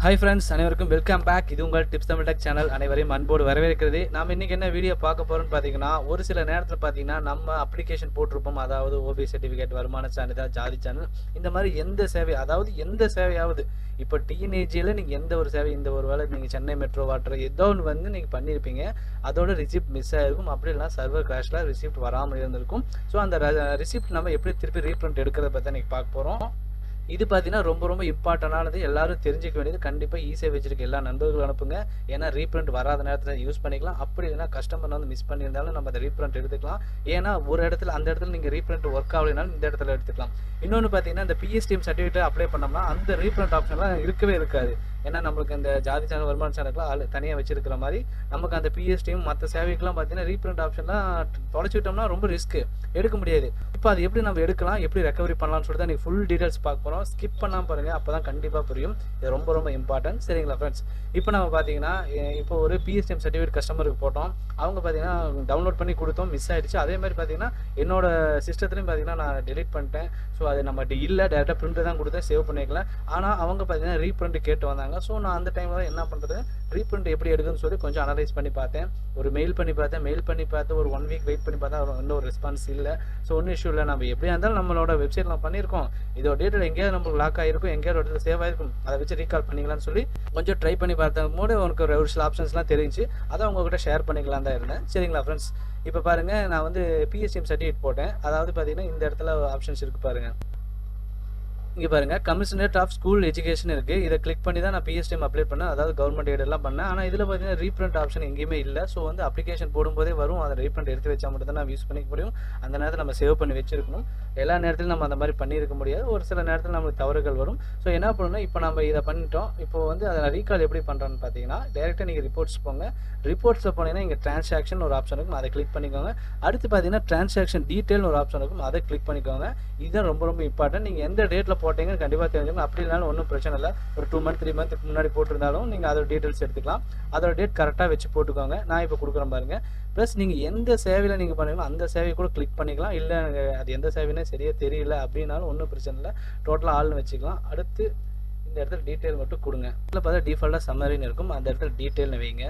Hi friends, அனைவருக்கும் welcome back. இது உங்கள் டிப்ஸ் தமிழ் டெக் சேனல். அனைவரையும் அன்போடு வரவேற்கிறது. நாம் இன்றைக்கி என்ன வீடியோ பார்க்க போகிறோம்னு பார்த்தீங்கன்னா, ஒரு சில நேரத்தில் பார்த்தீங்கன்னா நம்ம அப்ளிகேஷன் போட்டிருப்போம். அதாவது ஓபி சர்டிஃபிகேட், வருமான சான்றிதழ், ஜாதி சான்றிதழ், இந்த மாதிரி எந்த சேவை, அதாவது எந்த சேவையாவது இப்போ டிஎன்ஏஜியில் நீங்கள் எந்த ஒரு சேவை, இந்த ஒரு வேலை நீங்கள் சென்னை மெட்ரோ வாட்டர் ஏதோ ஒன்று வந்து நீங்கள் பண்ணியிருப்பீங்க, அதோட ரிசிப்ட் மிஸ் ஆகிருக்கும். அப்படி இல்லைனா சர்வர் கிராஷில் ரிசிப்ட் வராமல் இருந்திருக்கும். ஸோ அந்த ரிசிப்ட் நம்ம எப்படி திருப்பி ரீப்ரிண்ட் எடுக்கிறத பற்றி இன்றைக்கி பார்க்க போகிறோம். இது பார்த்தீங்கன்னா ரொம்ப இம்பார்ட்டண்டானது, எல்லாரும் தெரிஞ்சிக்க வேண்டியது. கண்டிப்பாக ஈஸியாக வச்சிருக்க எல்லா நண்பர்களும் அனுப்புங்க. ஏன்னா ரீப்ரிண்ட் வராத நேரத்தில் யூஸ் பண்ணிக்கலாம். அப்படி இல்லைனா கஸ்டமர் வந்து மிஸ் பண்ணியிருந்தாலும் நம்ம அதை ரீப்ரிண்ட் எடுத்துக்கலாம். ஏன்னா ஒரு இடத்துல அந்த இடத்துல நீங்கள் ரீப்ரிண்ட் ஒர்க் ஆகலைனாலும் இந்த இடத்துல எடுத்துக்கலாம். இன்னொன்று பார்த்தீங்கன்னா, இந்த பிஎஸ்டிஎம் சர்டிஃபிகேட் அப்ளை பண்ணோம்னா அந்த ரீப்ரிண்ட் ஆப்ஷன்லாம் இருக்கவே இருக்காது. ஏன்னா நம்மளுக்கு இந்த ஜாதி சான்றிதழ், வருமான சான்றிதழ்லாம் தனியாக வச்சிருக்கிற மாதிரி நமக்கு அந்த பிஎஸ்டிஎம் மற்ற சேவைக்கெல்லாம் பார்த்தீங்கன்னா ரீப்ரிண்ட் ஆப்ஷன்லாம் தொலைச்சிட்டோம்னா ரொம்ப ரிஸ்க்கு, எடுக்க முடியாது. இப்போ அது எப்படி நம்ம எடுக்கலாம், எப்படி ரெக்கவரி பண்ணலாம்னு சொல்லிட்டு நீங்கள் ஃபுல் டீட்டெயில்ஸ் பார்க்க போகிறோம். ஸ்கிப் பண்ணாமல் பாருங்கள், அப்போ தான் கண்டிப்பாக புரியும். இது ரொம்ப இம்பார்ட்டன்ட். சரிங்களா ஃப்ரெண்ட்ஸ்? இப்போ நம்ம பார்த்தீங்கன்னா, இப்போ ஒரு பிஎஸ்டிஎம் சர்டிஃபிகேட் கஸ்டமருக்கு போட்டோம். அவங்க பார்த்தீங்கன்னா டவுன்லோட் பண்ணி கொடுத்தோம், மிஸ் ஆகிடுச்சு. அதே மாதிரி பார்த்தீங்கன்னா என்னோட சிஸ்டத்துலையும் பார்த்தீங்கன்னா நான் டெலிட் பண்ணிட்டேன். ஸோ அது நம்ம இல்லை, டேரெக்டாக பிரிண்ட்டு தான் கொடுத்தேன், சேவ் பண்ணிக்கலாம். ஆனால் அவங்க பார்த்தீங்கன்னா ரீப்ரிண்ட் கேட்டு வந்தாங்க. ஸோ நான் அந்த டைமில் தான் என்ன பண்ணுறது, ரீப்ரிண்ட் எப்படி எடுக்குன்னு சொல்லி கொஞ்சம் அனலைஸ் பண்ணி பார்த்தேன். ஒரு மெயில் பண்ணி பார்த்து ஒரு 1 வீக் வெயிட் பண்ணி பார்த்தா இன்னும் ஒரு ரெஸ்பான்ஸ் இல்லை. ஸோ ஒன்றும் இஷ்யூ இல்லை, நம்ம எப்படியா இருந்தாலும் நம்மளோட வெப்சைட் நம்ம பண்ணியிருக்கோம், இதோட டேட்டில் எங்கேயாவது நம்மளுக்கு லாக் ஆகிருக்கும், எங்கேயாவது இடத்துல சேவ் ஆகிருக்கும், அதை வச்சு ரீகால் பண்ணிக்கலாம்னு சொல்லி கொஞ்சம் ட்ரை பண்ணி பார்த்தேன் போது உனக்கு ஒரு சில ஆப்ஷன்ஸ்லாம் தெரிஞ்சு அதை உங்ககிட்ட ஷேர் பண்ணிக்கலாம் தான் இருந்தேன். சரிங்களா ஃப்ரெண்ட்ஸ்? இப்போ பாருங்கள், நான் வந்து பிஎஸ்டிஎம் சர்டிஃபிகேட் போட்டேன். அதாவது பார்த்தீங்கன்னா இந்த இடத்துல ஆப்ஷன்ஸ் இருக்குது பாருங்கள். இங்கே பாருங்கள், கமிஷனரேட் ஆஃப் ஸ்கூல் எஜுகேஷன் இருக்குது. இதை கிளிக் பண்ணி தான் நான் பிஎஸ்டிஎம் அப்ளை பண்ணேன், அதாவது கவர்மெண்ட் எய்டெல்லாம் பண்ணேன். ஆனால் இதில் பார்த்தீங்கன்னா ரீப்ரிண்ட் ஆப்ஷன் எங்கேயுமே இல்லை. ஸோ வந்து அப்ளிகேஷன் போடும்போதே வரும், அதை ரீப்ரிண்ட் எடுத்து வச்சா மட்டும் தான் நம்ம யூஸ் பண்ணிக்க முடியும். அந்த நேரத்தில் நம்ம சேவ் பண்ணி வச்சிருக்கணும். எல்லா நேரத்திலும் நம்ம அந்த மாதிரி பண்ணியிருக்க முடியாது. ஒரு சில நேரத்தில் நம்மளுக்கு தவறுகள் வரும். ஸோ என்ன பண்ணணும்னா, இப்போ நம்ம இதை பண்ணிட்டோம். இப்போ வந்து அதை ரீகால் எப்படி பண்ணுறோன்னு பார்த்தீங்கன்னா, டேரெக்டாக நீங்கள் ரிப்போர்ட்ஸ் போங்க. ரிப்போர்ட்ஸில் போனீங்கன்னா இங்கே டிரான்சாக்ஷன் ஒரு ஆப்ஷன் இருக்கும், அதை கிளிக் பண்ணிக்கோங்க. அடுத்து பார்த்தீங்கன்னா டிரான்சாக்ஷன் டீட்டெயில்னு ஒரு ஆப்ஷன் இருக்கும், அதை கிளிக் பண்ணிக்கோங்க. இதுதான் ரொம்ப இம்பார்ட்டன்ட். நீங்கள் எந்த டேட்டில் போட்டீங்கன்னு கண்டிப்பாக தெரிஞ்சுக்கணும். அப்படி இல்லைனாலும் ஒன்றும் பிரச்சனை இல்லை. ஒரு 2 மந்த் 3 மந்த் முன்னாடி போட்டிருந்தாலும் நீங்கள் அதோட டீட்டெயில்ஸ் எடுத்துக்கலாம். அதோட டேட் கரெக்டாக வச்சு போட்டுக்கோங்க. நான் இப்போ கொடுக்குறேன் பாருங்கள். ப்ளஸ் நீங்கள் எந்த சேவையில் நீங்கள் பண்ணுவீங்களோ அந்த சேவையை கூட கிளிக் பண்ணிக்கலாம். இல்லை அது எந்த சேவைன்னே சரியாக தெரியல அப்படின்னாலும் ஒன்றும் பிரச்சனை இல்லை, டோட்டலாக ஆள்னு வச்சுக்கலாம். அடுத்து இந்த இடத்துல டீட்டெயில் மட்டும் கொடுங்க. இதில் பார்த்தா டிஃபால்ட்டாக சம்மரின்னு இருக்கும், அந்த இடத்துல டீட்டெயில்னு வைங்க.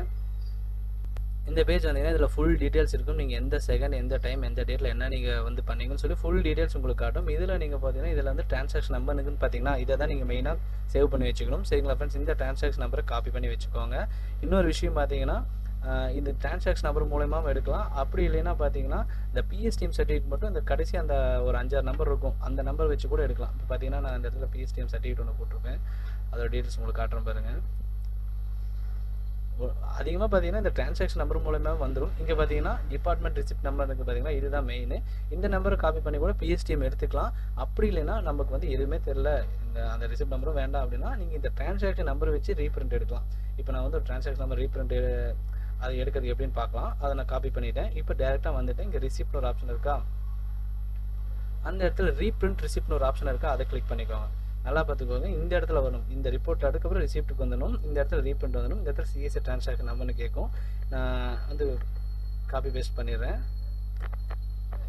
இந்த பேஜ் வந்தீங்கன்னா இதில் ஃபுல் டீட்டெயில்ஸ் இருக்கும். நீங்கள் எந்த செகண்ட், எந்த டைம், எந்த டேட்டில் என்ன நீங்கள் வந்து பண்ணீங்கன்னு சொல்லி ஃபுல் டீட்டெயில்ஸ் உங்களுக்கு காட்டும். இதில் நீங்கள் பார்த்தீங்கன்னா இதில் வந்து டிரான்சாக்ஷன் நம்பருக்குன்னு பார்த்தீங்கன்னா இதை தான் நீங்கள் மெயினாக சேவ் பண்ணி வச்சுக்கணும். சரிங்களா ஃப்ரெண்ட்ஸ்? இந்த டிரான்சாக்ஷன் நம்பரை காப்பி பண்ணி வச்சுக்கோங்க. இன்னொரு விஷயம் பார்த்தீங்கன்னா, இந்த டிரான்சாக்ஷன் நம்பர் மூலமாக எடுக்கலாம். அப்படி இல்லைன்னா பார்த்தீங்கன்னா இந்த பிஎஸ்டிஎம் சர்டிஃபிகேட் மட்டும் இந்த கடைசி அந்த ஒரு 5-6 நம்பர் இருக்கும், அந்த நம்பர் வச்சு கூட எடுக்கலாம். இப்போ பார்த்தீங்கன்னா நான் இந்த இடத்துல பிஎஸ்டிஎம் சர்டிஃபிகேட் ஒன்று போட்டிருப்பேன், அதோட டீட்டெயில்ஸ் உங்களுக்கு காட்டுறேன் பாருங்கள். அதிகமாக பார்த்தீங்கன்னா இந்த டிரான்சாக்ஷன் நம்பர் மூலமாக வந்துடும். இங்கே பார்த்தீங்கன்னா டிபார்ட்மெண்ட் ரிசிப்ட் நம்பர் இருக்குது பார்த்தீங்கன்னா, இதுதான் மெயின். இந்த நம்பரை காப்பி பண்ணி கூட பிஎஸ்டிஎம் எடுத்துக்கலாம். அப்படி இல்லைன்னா நமக்கு வந்து எதுவுமே தெரில, அந்த ரிசிப்ட் நம்பரும் வேண்டாம் அப்படின்னா நீங்கள் இந்த டிரான்சாக்ஷன் நம்பர் வச்சு ரீப்ரிண்ட் எடுக்கலாம். இப்போ நான் வந்து ஒரு டிரான்சாக்ஷன் நம்பர் ரீப்ரிண்ட் அதை எடுக்கிறது எப்படின்னு பார்க்கலாம். அதை நான் காப்பி பண்ணிட்டேன். இப்போ டேரெக்டாக வந்துட்டு இங்கே ரிசிப்ட்னு ஒரு ஆப்ஷன் இருக்கா, அந்த இடத்துல ரீப்ரிண்ட் ரிசிப்ட்னு ஒரு ஆப்ஷன் இருக்கா, அதை கிளிக் பண்ணிக்கோங்க. நல்லா பார்த்துக்கோங்க. இந்த இடத்துல வரும், இந்த ரிப்போர்ட் அதுக்கப்புறம் ரிசிப்ட்டுக்கு வந்துடும். இந்த இடத்துல ரீப்ரிண்ட் வந்துடும். இந்த இடத்துல சிஎஸ்சி டிரான்சாக்ஷன் நம்பர்னு கேட்கும். நான் வந்து காப்பி பேஸ்ட் பண்ணிடுறேன்.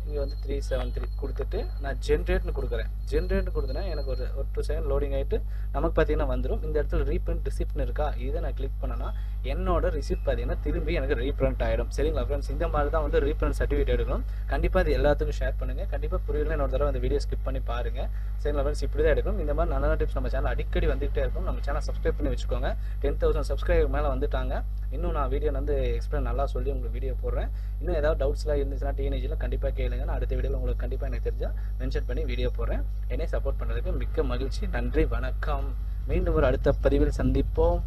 இங்கே வந்து 373 கொடுத்துட்டு நான் ஜென்ரேட்னு கொடுக்குறேன். ஜென்ரேட்னு கொடுத்தேன்னா எனக்கு ஒரு 2 செகண்ட் லோடிங் ஆகிட்டு நமக்கு பார்த்தீங்கன்னா வந்துடும். இந்த இடத்துல ரீப்ரிண்ட் ரிசிப்ட்னு இருக்கா, இதை நான் கிளிக் பண்ணேன்னா என்னோட ரிசிப்ட் பார்த்தீங்கன்னா திரும்பி எனக்கு ரீப்ரிண்ட் ஆகிடும். சரிங்களா ஃப்ரெண்ட்ஸ்? இந்த மாதிரி தான் வந்து ரீப்ரிண்ட் சர்டிஃபிகேட் எடுக்கணும். கண்டிப்பாக இது எல்லாத்துக்கும் ஷேர் பண்ணுங்கள். கண்டிப்பாக புரியல இன்னொரு தடவை அந்த வீடியோ ஸ்கிப் பண்ணி பாருங்கள். சரிங்களா ஃப்ரெண்ட்ஸ்? இப்படி தான் எடுக்கணும். இந்த மாதிரி நல்ல டிப்ஸ் நம்ம சேனல் அடிக்கடி வந்துகிட்டே இருக்கும். நம்ம சேனல் சப்ஸ்கிரைப் பண்ணி வச்சுக்கோங்க. 10,000 சப்ஸ்கிரைபர் மேலே வந்துட்டாங்க. இன்னும் நான் வீடியோ வந்து எக்ஸ்பிளைன் நல்லா சொல்லி உங்களுக்கு வீடியோ போடுறேன். இன்னும் ஏதாவது டவுட்ஸ்லாம் இருந்துச்சுன்னா டிஎன்ஏஜில் கண்டிப்பாக கேளுங்க. நான் அடுத்த வீடியோவில் உங்களுக்கு கண்டிப்பாக எனக்கு தெரிஞ்சால் மென்ஷன் பண்ணி வீடியோ போடுறேன். என்னை சப்போர்ட் பண்ணுறதுக்கு மிக்க மகிழ்ச்சி. நன்றி, வணக்கம். மீண்டும் ஒரு அடுத்த பதிவில் சந்திப்போம்.